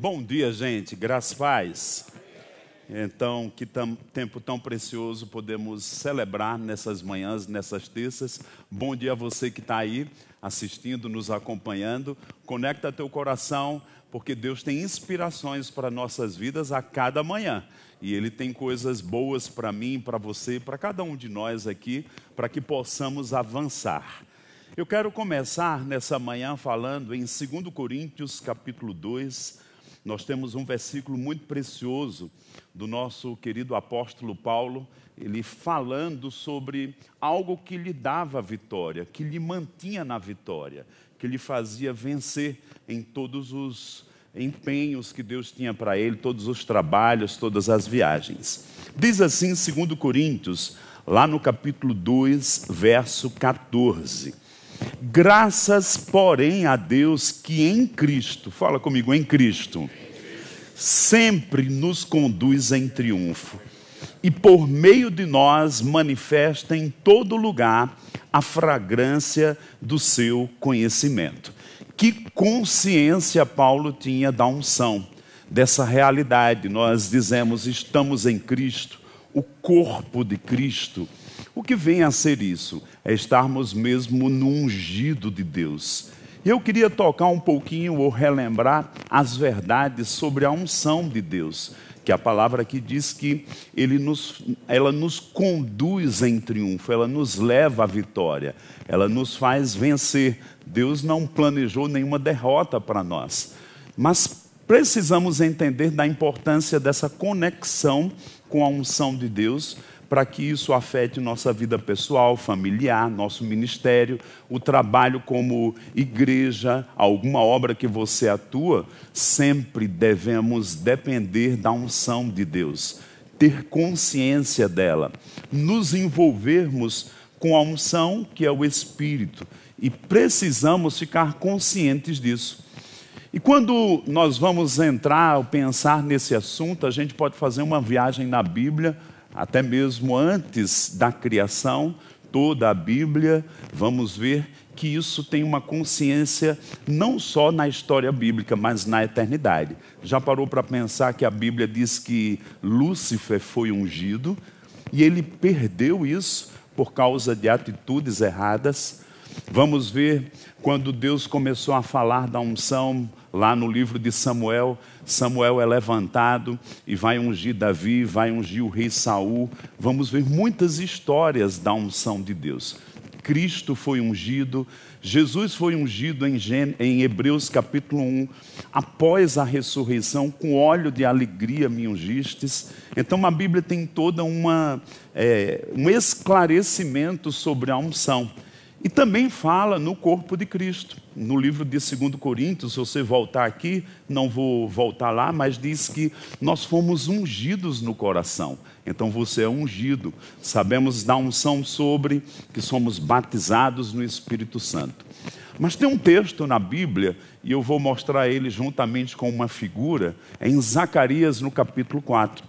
Bom dia, gente. Graças e paz. Então, que tempo tão precioso podemos celebrar nessas manhãs, nessas terças. Bom dia a você que está aí assistindo, nos acompanhando. Conecta teu coração, porque Deus tem inspirações para nossas vidas a cada manhã. E Ele tem coisas boas para mim, para você, para cada um de nós aqui, para que possamos avançar. Eu quero começar nessa manhã falando em 2 Coríntios, capítulo 2. Nós temos um versículo muito precioso do nosso querido apóstolo Paulo, ele falando sobre algo que lhe dava vitória, que lhe mantinha na vitória, que lhe fazia vencer em todos os empenhos que Deus tinha para ele, todos os trabalhos, todas as viagens. Diz assim, 2 Coríntios, lá no capítulo 2, verso 14. Graças, porém, a Deus que em Cristo, fala comigo, em Cristo, sempre nos conduz em triunfo e por meio de nós manifesta em todo lugar a fragrância do seu conhecimento. Que consciência Paulo tinha da unção, dessa realidade. Nós dizemos, estamos em Cristo, o corpo de Cristo. O que vem a ser isso? É estarmos mesmo no ungido de Deus. Eu queria tocar um pouquinho ou relembrar as verdades sobre a unção de Deus, que a palavra aqui diz que ela nos conduz em triunfo, ela nos leva à vitória, ela nos faz vencer. Deus não planejou nenhuma derrota para nós, mas precisamos entender da importância dessa conexão com a unção de Deus, para que isso afete nossa vida pessoal, familiar, nosso ministério, o trabalho como igreja, alguma obra que você atua, sempre devemos depender da unção de Deus, ter consciência dela, nos envolvermos com a unção que é o Espírito, e precisamos ficar conscientes disso. E quando nós vamos entrar ou pensar nesse assunto, a gente pode fazer uma viagem na Bíblia, até mesmo antes da criação, toda a Bíblia, vamos ver que isso tem uma consciência não só na história bíblica, mas na eternidade. Já parou para pensar que a Bíblia diz que Lúcifer foi ungido e ele perdeu isso por causa de atitudes erradas? Vamos ver quando Deus começou a falar da unção, lá no livro de Samuel, Samuel é levantado e vai ungir Davi, vai ungir o rei Saul. Vamos ver muitas histórias da unção de Deus. Cristo foi ungido, Jesus foi ungido em Hebreus capítulo 1, após a ressurreição, com óleo de alegria me ungistes. Então a Bíblia tem toda um esclarecimento sobre a unção. E também fala no corpo de Cristo. No livro de 2 Coríntios, se você voltar aqui, não vou voltar lá, mas diz que nós fomos ungidos no coração. Então você é ungido. Sabemos da unção sobre que somos batizados no Espírito Santo. Mas tem um texto na Bíblia, e eu vou mostrar ele juntamente com uma figura, em Zacarias no capítulo 4.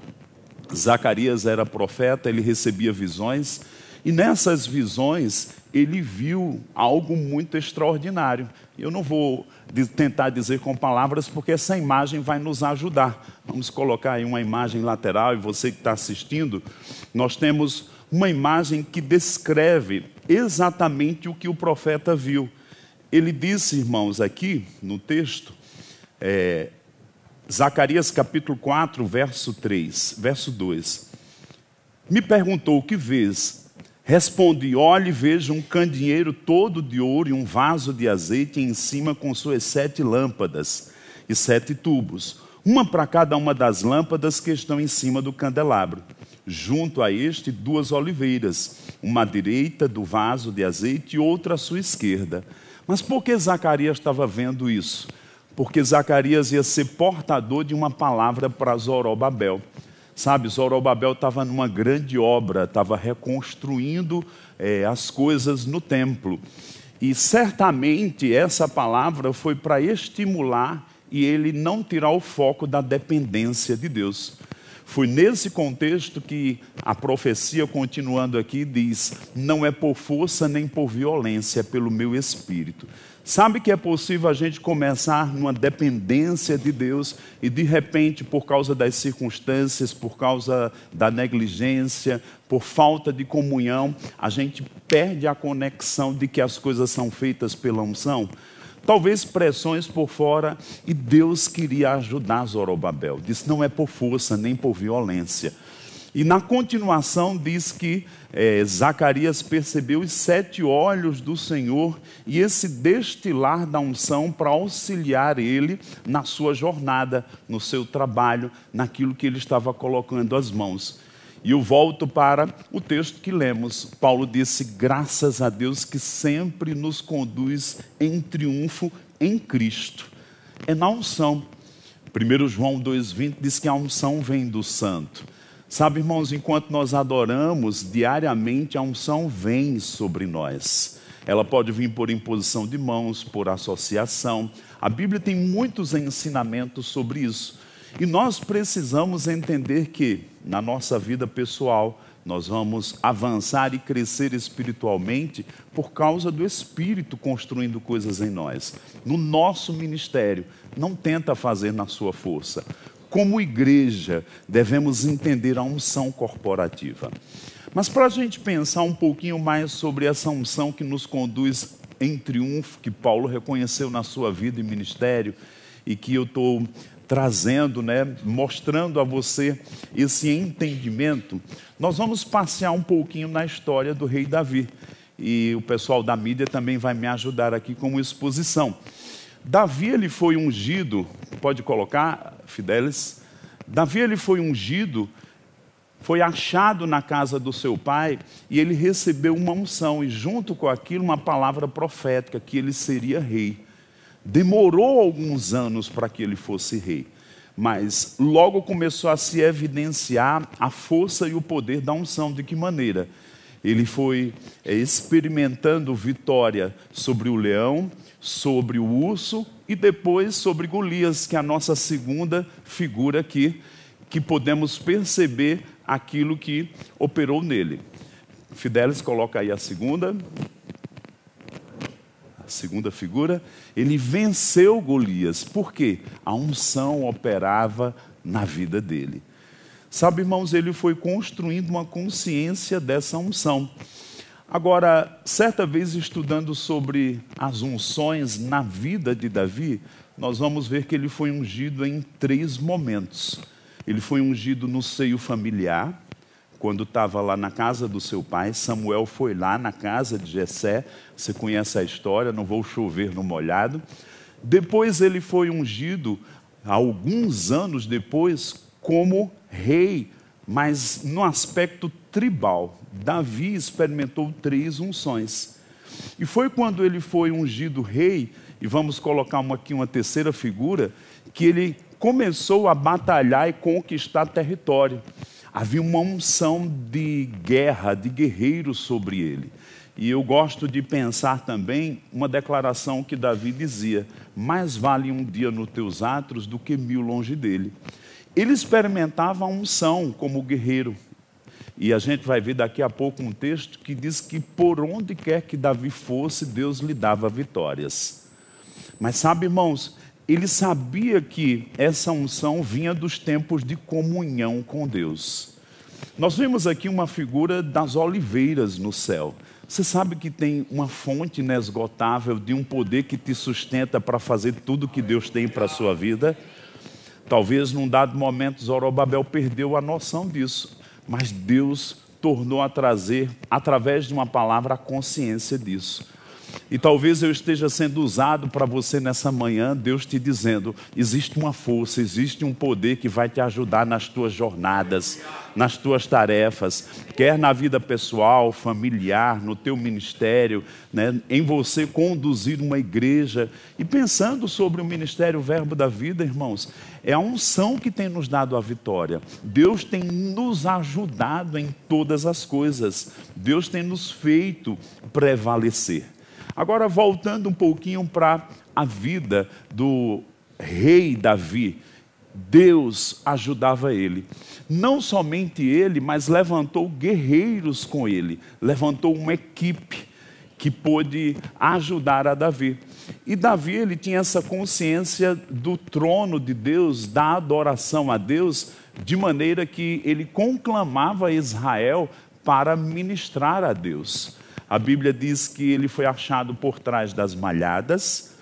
Zacarias era profeta, ele recebia visões, e nessas visões ele viu algo muito extraordinário. Eu não vou tentar dizer com palavras, porque essa imagem vai nos ajudar. Vamos colocar aí uma imagem lateral, e você que está assistindo, nós temos uma imagem que descreve exatamente o que o profeta viu. Ele disse, irmãos, aqui no texto, Zacarias capítulo 4, verso 2. Me perguntou, o que vês? Respondi, olhe e veja um candeeiro todo de ouro e um vaso de azeite em cima com suas 7 lâmpadas e 7 tubos, uma para cada uma das lâmpadas que estão em cima do candelabro. Junto a este, 2 oliveiras, uma à direita do vaso de azeite e outra à sua esquerda. Mas por que Zacarias estava vendo isso? Porque Zacarias ia ser portador de uma palavra para Zorobabel. Sabe, Zorobabel estava numa grande obra, estava reconstruindo as coisas no templo. E certamente essa palavra foi para estimular e ele não tirar o foco da dependência de Deus. Foi nesse contexto que a profecia, continuando aqui, diz, não é por força nem por violência, é pelo meu Espírito. Sabe que é possível a gente começar numa dependência de Deus e de repente, por causa das circunstâncias, por causa da negligência, por falta de comunhão, a gente perde a conexão de que as coisas são feitas pela unção? Talvez pressões por fora, e Deus queria ajudar Zorobabel. Disse, não é por força, nem por violência. E na continuação diz que Zacarias percebeu os 7 olhos do Senhor e esse destilar da unção para auxiliar ele na sua jornada, no seu trabalho, naquilo que ele estava colocando as mãos. E eu volto para o texto que lemos. Paulo disse, graças a Deus que sempre nos conduz em triunfo em Cristo. É na unção. 1 João 2,20 diz que a unção vem do santo. Sabe, irmãos, enquanto nós adoramos, diariamente a unção vem sobre nós. Ela pode vir por imposição de mãos, por associação. A Bíblia tem muitos ensinamentos sobre isso. E nós precisamos entender que, na nossa vida pessoal, nós vamos avançar e crescer espiritualmente por causa do Espírito construindo coisas em nós. No nosso ministério, não tenta fazer na sua força. Como igreja, devemos entender a unção corporativa. Mas para a gente pensar um pouquinho mais sobre essa unção que nos conduz em triunfo, que Paulo reconheceu na sua vida e ministério, e que eu estou trazendo, mostrando a você esse entendimento, nós vamos passear um pouquinho na história do rei Davi. E o pessoal da mídia também vai me ajudar aqui com uma exposição. Davi, ele foi ungido, pode colocar, Fidelis? Davi, ele foi ungido, foi achado na casa do seu pai e ele recebeu uma unção e junto com aquilo uma palavra profética, que ele seria rei. Demorou alguns anos para que ele fosse rei, mas logo começou a se evidenciar a força e o poder da unção. De que maneira? Ele foi experimentando vitória sobre o leão, sobre o urso e depois sobre Golias, que é a nossa segunda figura aqui, que podemos perceber aquilo que operou nele. Fidelis, coloca aí a segunda figura. Ele venceu Golias. Por quê? A unção operava na vida dele. Sabe, irmãos, ele foi construindo uma consciência dessa unção. Agora, certa vez estudando sobre as unções na vida de Davi, nós vamos ver que ele foi ungido em 3 momentos. Ele foi ungido no seio familiar, quando estava lá na casa do seu pai. Samuel foi lá na casa de Jessé, você conhece a história, não vou chover no molhado. Depois ele foi ungido, alguns anos depois, como rei, mas no aspecto tribal. Davi experimentou 3 unções. E foi quando ele foi ungido rei, e vamos colocar aqui uma terceira figura, que ele começou a batalhar e conquistar território. Havia uma unção de guerra, de guerreiro sobre ele. E eu gosto de pensar também uma declaração que Davi dizia: mais vale um dia nos teus atos do que 1000 longe dele. Ele experimentava a unção como guerreiro. E a gente vai ver daqui a pouco um texto que diz que por onde quer que Davi fosse, Deus lhe dava vitórias. Mas sabe, irmãos, ele sabia que essa unção vinha dos tempos de comunhão com Deus. Nós vemos aqui uma figura das oliveiras no céu. Você sabe que tem uma fonte inesgotável de um poder que te sustenta para fazer tudo que Deus tem para a sua vida? Talvez num dado momento Zorobabel perdeu a noção disso, mas Deus tornou a trazer, através de uma palavra, a consciência disso. E talvez eu esteja sendo usado para você nessa manhã, Deus te dizendo: existe uma força, existe um poder que vai te ajudar nas tuas jornadas, nas tuas tarefas, quer na vida pessoal, familiar, no teu ministério, em você conduzir uma igreja. E pensando sobre o ministério Verbo da Vida, irmãos, é a unção que tem nos dado a vitória. Deus tem nos ajudado em todas as coisas. Deus tem nos feito prevalecer. Agora, voltando um pouquinho para a vida do rei Davi, Deus ajudava ele. Não somente ele, mas levantou guerreiros com ele. Levantou uma equipe que pôde ajudar a Davi. E Davi, ele tinha essa consciência do trono de Deus, da adoração a Deus, de maneira que ele conclamava Israel para ministrar a Deus. A Bíblia diz que ele foi achado por trás das malhadas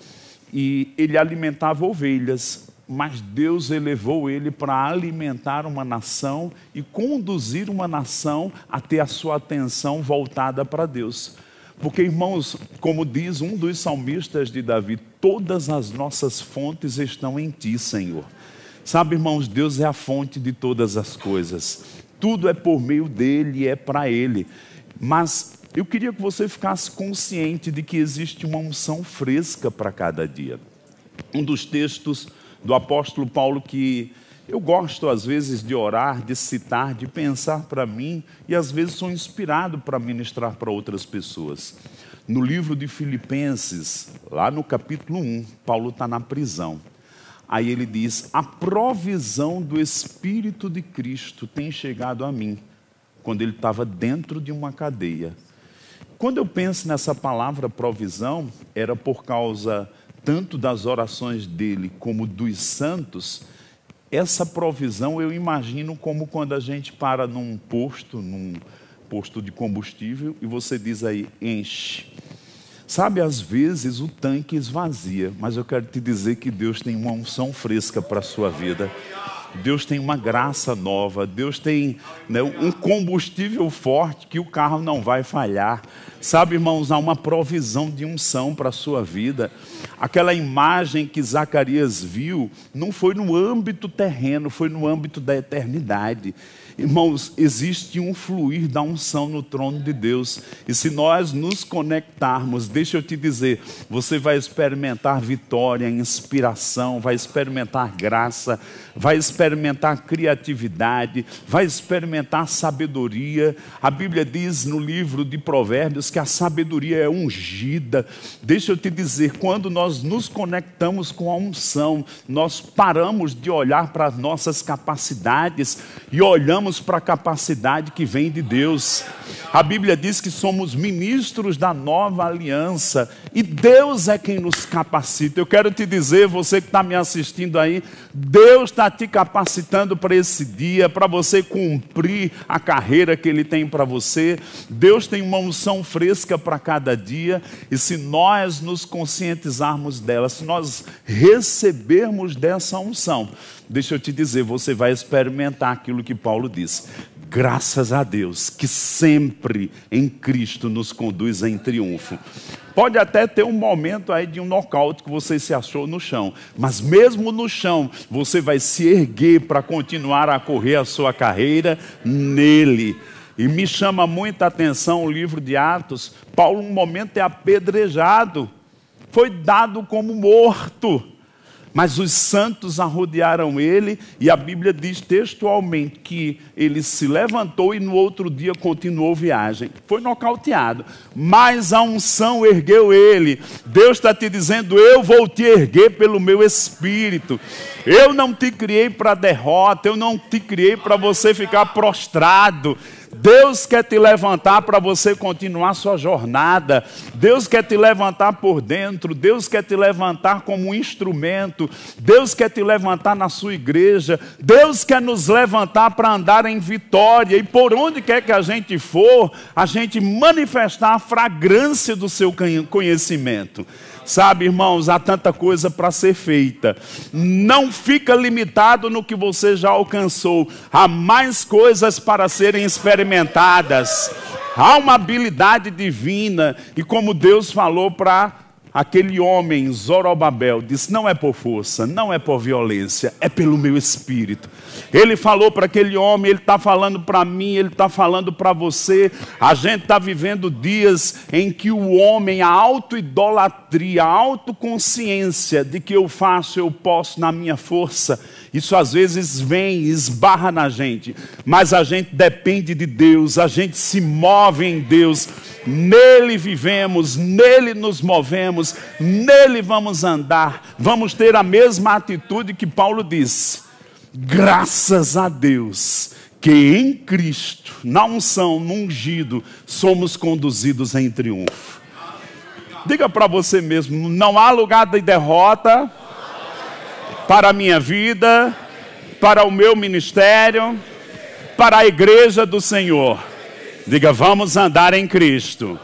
e ele alimentava ovelhas, mas Deus elevou ele para alimentar uma nação e conduzir uma nação a ter a sua atenção voltada para Deus. Porque, irmãos, como diz um dos salmistas de Davi, todas as nossas fontes estão em Ti, Senhor. Sabe, irmãos, Deus é a fonte de todas as coisas. Tudo é por meio dEle e é para Ele. Mas eu queria que você ficasse consciente de que existe uma unção fresca para cada dia. Um dos textos do apóstolo Paulo que eu gosto às vezes de orar, de citar, de pensar para mim e às vezes sou inspirado para ministrar para outras pessoas. No livro de Filipenses, lá no capítulo 1, Paulo está na prisão. Aí ele diz, a provisão do Espírito de Cristo tem chegado a mim, quando ele estava dentro de uma cadeia. Quando eu penso nessa palavra provisão, era por causa tanto das orações dele como dos santos. Essa provisão eu imagino como quando a gente para num posto de combustível e você diz aí, enche. Sabe, às vezes o tanque esvazia, mas eu quero te dizer que Deus tem uma unção fresca para a sua vida. Deus tem uma graça nova, Deus tem, né, um combustível forte que o carro não vai falhar. Sabe, irmãos, há uma provisão de unção para a sua vida. Aquela imagem que Zacarias viu não foi no âmbito terreno, foi no âmbito da eternidade. Irmãos, existe um fluir da unção no trono de Deus. E se nós nos conectarmos, deixa eu te dizer, você vai experimentar vitória, inspiração, vai experimentar graça, vai experimentar criatividade, vai experimentar sabedoria. A Bíblia diz no livro de Provérbios que a sabedoria é ungida. Deixa eu te dizer, quando nós nos conectamos com a unção, nós paramos de olhar para as nossas capacidades e olhamos para a capacidade que vem de Deus. A Bíblia diz que somos ministros da nova aliança e Deus é quem nos capacita. Eu quero te dizer, você que está me assistindo aí, Deus está te capacitando para esse dia, para você cumprir a carreira que Ele tem para você. Deus tem uma unção fresca para cada dia e se nós nos conscientizarmos dela, se nós recebermos dessa unção, deixa eu te dizer, você vai experimentar aquilo que Paulo diz. Graças a Deus que sempre em Cristo nos conduz em triunfo. Pode até ter um momento aí de um nocaute que você se achou no chão, mas mesmo no chão você vai se erguer para continuar a correr a sua carreira nele. E me chama muita atenção o livro de Atos. Paulo, um momento, é apedrejado, foi dado como morto. Mas os santos arrodearam ele e a Bíblia diz textualmente que ele se levantou e no outro dia continuou viagem. Foi nocauteado, mas a unção ergueu ele. Deus está te dizendo, eu vou te erguer pelo meu Espírito. Eu não te criei para derrota, eu não te criei para você ficar prostrado. Deus quer te levantar para você continuar sua jornada. Deus quer te levantar por dentro. Deus quer te levantar como um instrumento. Deus quer te levantar na sua igreja. Deus quer nos levantar para andar em vitória. E por onde quer que a gente for, a gente manifestar a fragrância do seu conhecimento. Sabe, irmãos, há tanta coisa para ser feita. Não fica limitado no que você já alcançou. Há mais coisas para serem experimentadas. Há uma habilidade divina. E como Deus falou para aquele homem, Zorobabel, disse, não é por força, não é por violência, é pelo meu Espírito. Ele falou para aquele homem, ele está falando para mim, ele está falando para você. A gente está vivendo dias em que o homem, a autoidolatria, a autoconsciência de que eu faço, eu posso na minha força, isso às vezes vem e esbarra na gente. Mas a gente depende de Deus, a gente se move em Deus. Nele vivemos, nele nos movemos, nele vamos andar. Vamos ter a mesma atitude que Paulo diz. Graças a Deus que em Cristo, na unção, no ungido, somos conduzidos em triunfo. Diga para você mesmo: não há lugar de derrota para a minha vida, para o meu ministério, para a igreja do Senhor. Diga: vamos andar em Cristo.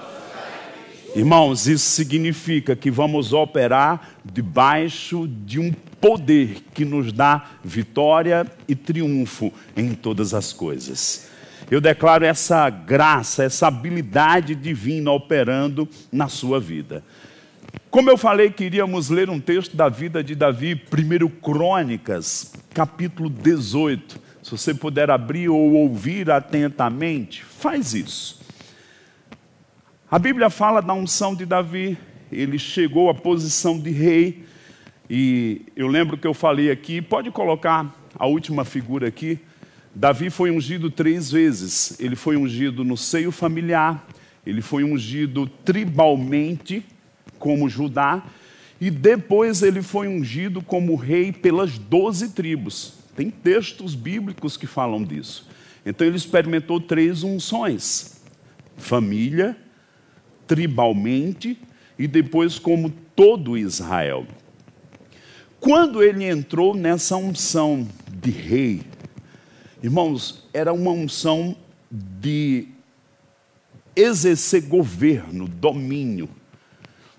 Irmãos, isso significa que vamos operar debaixo de um poder que nos dá vitória e triunfo em todas as coisas. Eu declaro essa graça, essa habilidade divina operando na sua vida. Como eu falei, queríamos ler um texto da vida de Davi, 1 Crônicas, capítulo 18. Se você puder abrir ou ouvir atentamente, faz isso. A Bíblia fala da unção de Davi. Ele chegou à posição de rei. E eu lembro que eu falei aqui, pode colocar a última figura aqui. Davi foi ungido 3 vezes. Ele foi ungido no seio familiar, ele foi ungido tribalmente, como Judá, e depois ele foi ungido como rei pelas 12 tribos. Tem textos bíblicos que falam disso. Então ele experimentou 3 unções: família, tribalmente e depois como todo Israel. Quando ele entrou nessa unção de rei, irmãos, era uma unção de exercer governo, domínio.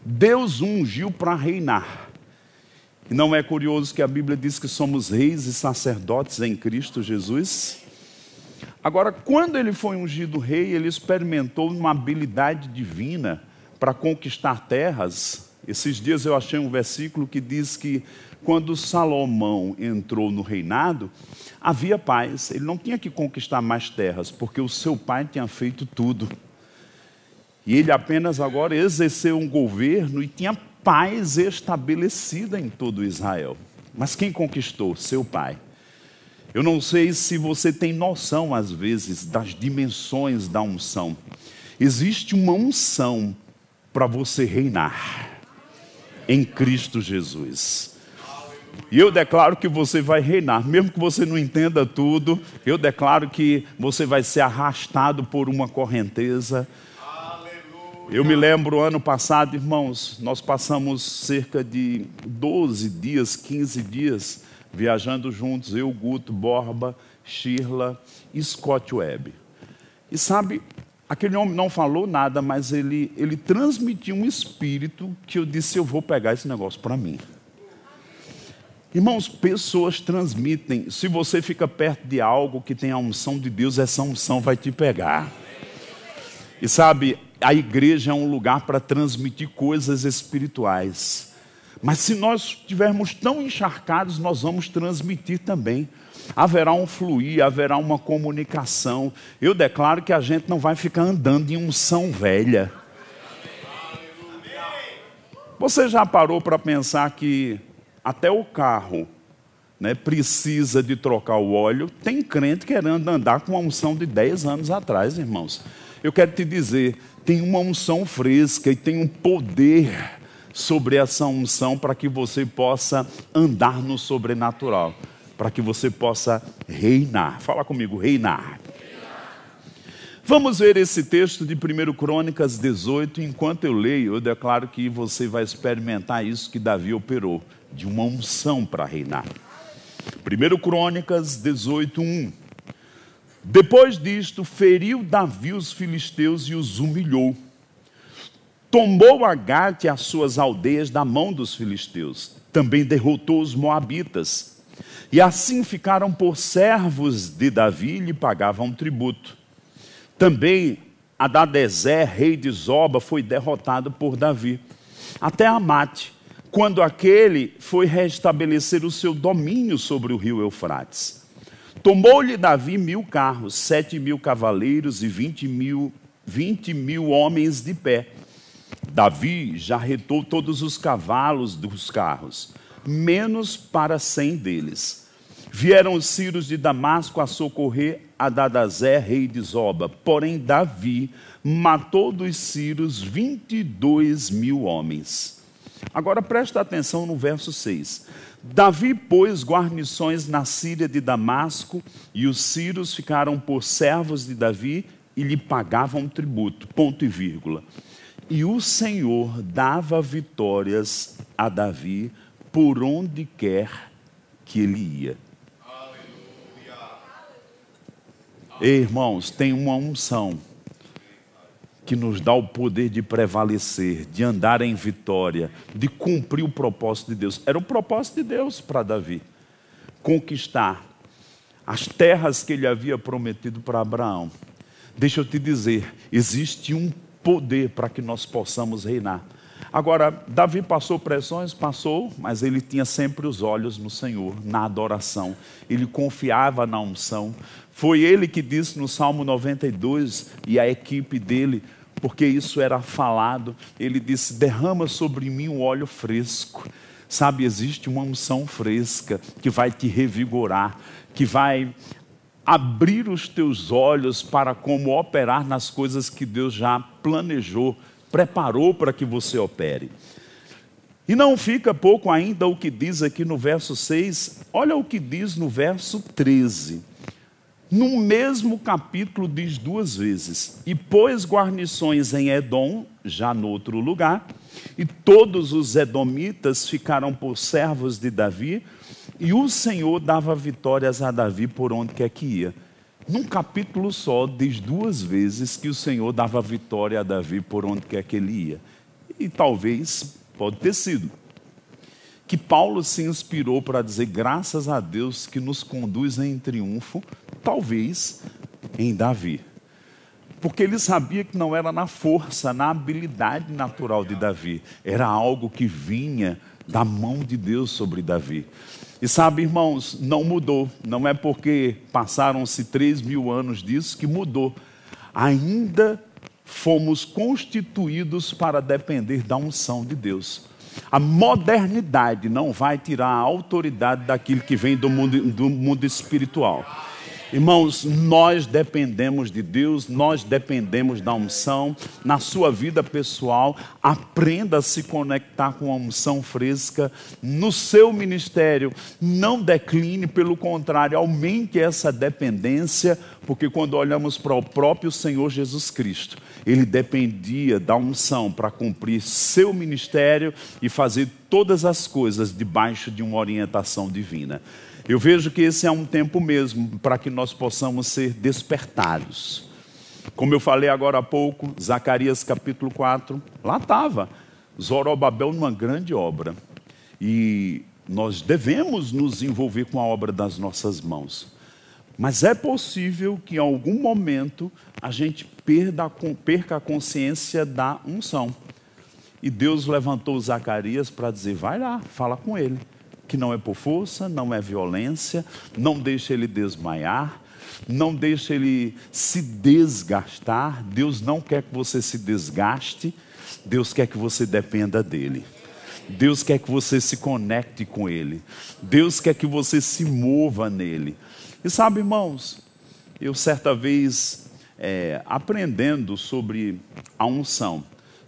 Deus ungiu para reinar. E não é curioso que a Bíblia diz que somos reis e sacerdotes em Cristo Jesus? Agora, quando ele foi ungido rei, ele experimentou uma habilidade divina para conquistar terras. Esses dias eu achei um versículo que diz que quando Salomão entrou no reinado, havia paz. Ele não tinha que conquistar mais terras, porque o seu pai tinha feito tudo. E ele apenas agora exerceu um governo e tinha paz estabelecida em todo Israel. Mas quem conquistou? Seu pai. Eu não sei se você tem noção, às vezes, das dimensões da unção. Existe uma unção para você reinar em Cristo Jesus. E eu declaro que você vai reinar, mesmo que você não entenda tudo. Eu declaro que você vai ser arrastado por uma correnteza. Eu me lembro, ano passado, irmãos, nós passamos cerca de 12 dias, 15 dias, viajando juntos, eu, Guto, Borba, Shirla e Scott Webb. E sabe, aquele homem não falou nada, mas ele transmitiu um espírito que eu disse: eu vou pegar esse negócio para mim. Irmãos, pessoas transmitem. Se você fica perto de algo que tem a unção de Deus, essa unção vai te pegar. E sabe, a igreja é um lugar para transmitir coisas espirituais. Mas se nós estivermos tão encharcados, nós vamos transmitir também. Haverá um fluir, haverá uma comunicação. Eu declaro que a gente não vai ficar andando em unção velha. Você já parou para pensar que até o carro, né, precisa de trocar o óleo? Tem crente querendo andar com uma unção de 10 anos atrás, irmãos. Eu quero te dizer, tem uma unção fresca e tem um poder sobre essa unção para que você possa andar no sobrenatural, para que você possa reinar. Fala comigo: reinar. Vamos ver esse texto de 1 Crônicas 18. Enquanto eu leio, eu declaro que você vai experimentar isso que Davi operou, de uma unção para reinar. 1 Crônicas 18, 1. Depois disto, feriu Davi os filisteus e os humilhou. Tomou a Gate e as suas aldeias da mão dos filisteus. Também derrotou os moabitas. E assim ficaram por servos de Davi e lhe pagavam tributo. Também Hadadezer, rei de Zoba, foi derrotado por Davi. Até Amate, quando aquele foi restabelecer o seu domínio sobre o rio Eufrates. Tomou-lhe Davi 1000 carros, 7.000 cavaleiros e 20 mil homens de pé. Davi jarretou todos os cavalos dos carros, menos para 100 deles. Vieram os sírios de Damasco a socorrer Hadadezer, rei de Zoba. Porém, Davi matou dos sírios 22 mil homens. Agora presta atenção no verso 6. Davi pôs guarnições na Síria de Damasco, e os sírios ficaram por servos de Davi e lhe pagavam tributo. Ponto e vírgula. E o Senhor dava vitórias a Davi por onde quer que ele ia. Ei, irmãos, tem uma unção que nos dá o poder de prevalecer, de andar em vitória, de cumprir o propósito de Deus. Era o propósito de Deus para Davi, conquistar as terras que ele havia prometido para Abraão. Deixa eu te dizer, existe um poder para que nós possamos reinar. Agora, Davi passou pressões, passou, mas ele tinha sempre os olhos no Senhor, na adoração. Ele confiava na unção. Foi ele que disse no Salmo 92, e a equipe dele, porque isso era falado, ele disse: derrama sobre mim um óleo fresco. Sabe, existe uma unção fresca que vai te revigorar, que vai abrir os teus olhos para como operar nas coisas que Deus já planejou, preparou para que você opere. E não fica pouco ainda o que diz aqui no verso 6, olha o que diz no verso 13. No mesmo capítulo diz duas vezes: e pôs guarnições em Edom, já no outro lugar, e todos os edomitas ficaram por servos de Davi, e o Senhor dava vitórias a Davi por onde quer que ia. Num capítulo só, diz duas vezes que o Senhor dava vitória a Davi por onde quer que ele ia. E talvez, pode ter sido, que Paulo se inspirou para dizer: graças a Deus que nos conduz em triunfo, talvez em Davi. Porque ele sabia que não era na força, na habilidade natural de Davi. Era algo que vinha da mão de Deus sobre Davi. E sabe, irmãos, não mudou. Não é porque passaram-se 3.000 anos disso que mudou. Ainda fomos constituídos para depender da unção de Deus. A modernidade não vai tirar a autoridade daquilo que vem do mundo espiritual. Irmãos, nós dependemos de Deus, nós dependemos da unção. Na sua vida pessoal, aprenda a se conectar com a unção fresca. No seu ministério, não decline, pelo contrário, aumente essa dependência, porque quando olhamos para o próprio Senhor Jesus Cristo, ele dependia da unção para cumprir seu ministério e fazer todas as coisas debaixo de uma orientação divina. Eu vejo que esse é um tempo mesmo para que nós possamos ser despertados. Como eu falei agora há pouco, Zacarias capítulo 4, lá estava Zorobabel numa grande obra. E nós devemos nos envolver com a obra das nossas mãos. Mas é possível que em algum momento a gente perca a consciência da unção. E Deus levantou Zacarias para dizer: vai lá, fala com ele. Que não é por força, não é violência, não deixa ele desmaiar, não deixa ele se desgastar. Deus não quer que você se desgaste, Deus quer que você dependa dele. Deus quer que você se conecte com ele. Deus quer que você se mova nele. E sabe, irmãos, eu certa vez, aprendendo sobre a unção,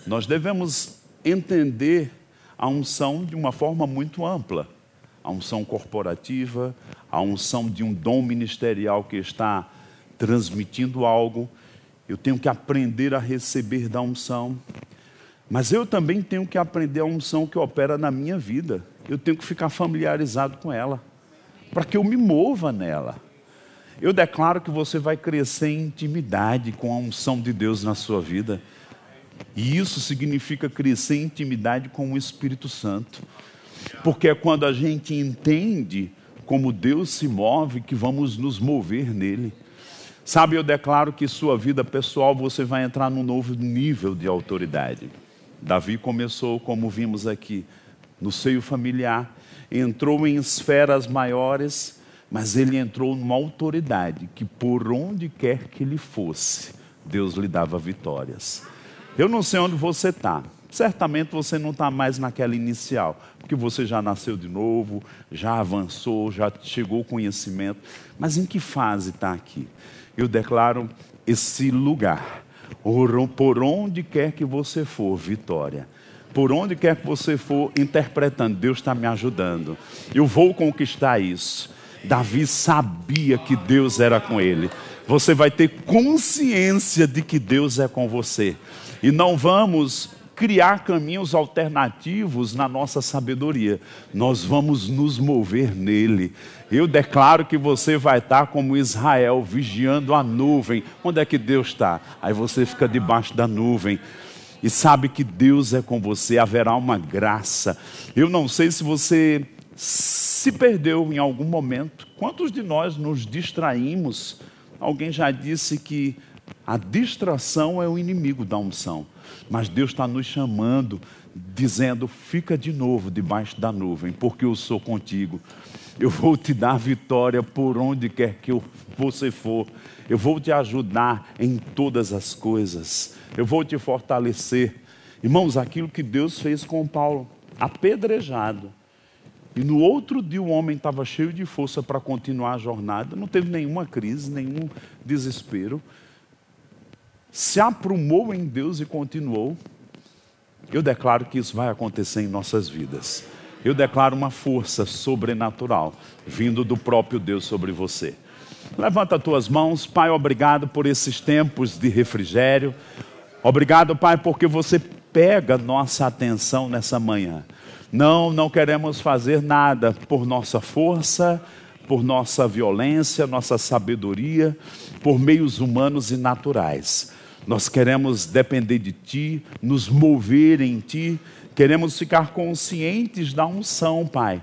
nós devemos entender a unção de uma forma muito ampla. A unção corporativa, a unção de um dom ministerial que está transmitindo algo. Eu tenho que aprender a receber da unção. Mas eu também tenho que aprender a unção que opera na minha vida. Eu tenho que ficar familiarizado com ela, para que eu me mova nela. Eu declaro que você vai crescer em intimidade com a unção de Deus na sua vida. E isso significa crescer em intimidade com o Espírito Santo. Porque é quando a gente entende como Deus se move que vamos nos mover nele. Sabe, eu declaro que sua vida pessoal você vai entrar num novo nível de autoridade. Davi começou, como vimos aqui, no seio familiar, entrou em esferas maiores, mas ele entrou numa autoridade que por onde quer que ele fosse, Deus lhe dava vitórias. Eu não sei onde você está. Certamente você não está mais naquela inicial, porque você já nasceu de novo, já avançou, já chegou ao conhecimento. Mas em que fase está aqui? Eu declaro esse lugar, por onde quer que você for, vitória. Por onde quer que você for interpretando, Deus está me ajudando. Eu vou conquistar isso. Davi sabia que Deus era com ele. Você vai ter consciência de que Deus é com você. E não vamos criar caminhos alternativos na nossa sabedoria. Nós vamos nos mover nele. Eu declaro que você vai estar como Israel, vigiando a nuvem. Onde é que Deus está? Aí você fica debaixo da nuvem e sabe que Deus é com você, haverá uma graça. Eu não sei se você se perdeu em algum momento. Quantos de nós nos distraímos? Alguém já disse que a distração é o inimigo da unção. Mas Deus está nos chamando, dizendo, fica de novo debaixo da nuvem, porque eu sou contigo. Eu vou te dar vitória por onde quer que você for. Eu vou te ajudar em todas as coisas. Eu vou te fortalecer. Irmãos, aquilo que Deus fez com Paulo, apedrejado. E no outro dia o homem estava cheio de força para continuar a jornada. Não teve nenhuma crise, nenhum desespero. Se aprumou em Deus e continuou. Eu declaro que isso vai acontecer em nossas vidas. Eu declaro uma força sobrenatural vindo do próprio Deus sobre você. Levanta as tuas mãos. Pai, obrigado por esses tempos de refrigério. Obrigado, Pai, porque você pega nossa atenção nessa manhã. Não queremos fazer nada por nossa força, por nossa violência, nossa sabedoria, por meios humanos e naturais. Nós queremos depender de Ti, nos mover em Ti, queremos ficar conscientes da unção, Pai.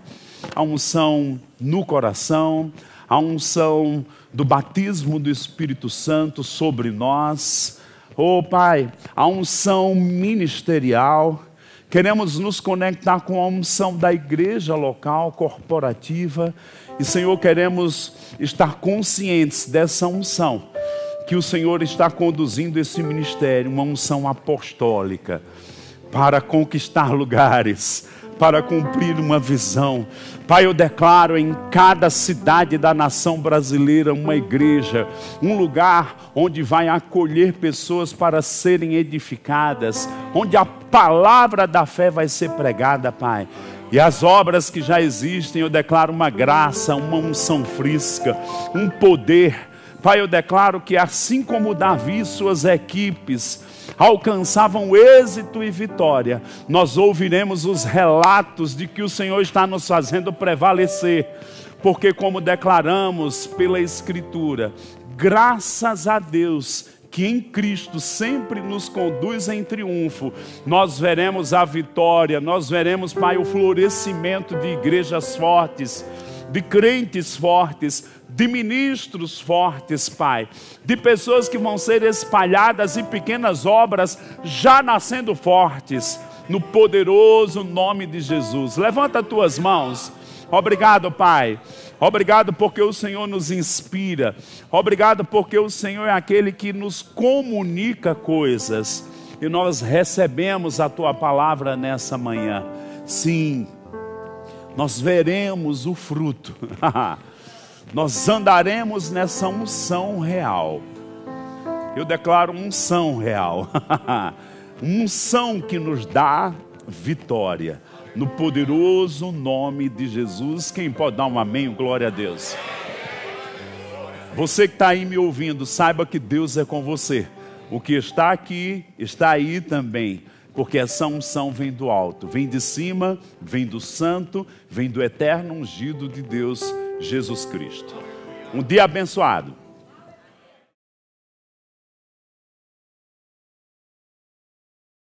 A unção no coração, a unção do batismo do Espírito Santo sobre nós. Oh, Pai, a unção ministerial. Queremos nos conectar com a unção da igreja local, corporativa. E, Senhor, queremos estar conscientes dessa unção, que o Senhor está conduzindo esse ministério, uma unção apostólica, para conquistar lugares, para cumprir uma visão. Pai, eu declaro em cada cidade da nação brasileira uma igreja, um lugar onde vai acolher pessoas para serem edificadas, onde a palavra da fé vai ser pregada, Pai. E as obras que já existem, eu declaro uma graça, uma unção fresca, um poder. Pai, eu declaro que assim como Davi e suas equipes alcançavam êxito e vitória, nós ouviremos os relatos de que o Senhor está nos fazendo prevalecer, porque como declaramos pela Escritura, graças a Deus, que em Cristo sempre nos conduz em triunfo, nós veremos a vitória, nós veremos, Pai, o florescimento de igrejas fortes, de crentes fortes, de ministros fortes, Pai, de pessoas que vão ser espalhadas em pequenas obras, já nascendo fortes, no poderoso nome de Jesus. Levanta as tuas mãos. Obrigado, Pai. Obrigado porque o Senhor nos inspira. Obrigado porque o Senhor é aquele que nos comunica coisas. E nós recebemos a Tua palavra nessa manhã. Sim, nós veremos o fruto. Nós andaremos nessa unção real. Eu declaro unção real. Unção que nos dá vitória. No poderoso nome de Jesus. Quem pode dar um amém? Glória a Deus. Você que está aí me ouvindo, saiba que Deus é com você. O que está aqui, está aí também. Porque essa unção vem do alto. Vem de cima, vem do santo, vem do eterno ungido de Deus, Jesus Cristo. Um dia abençoado.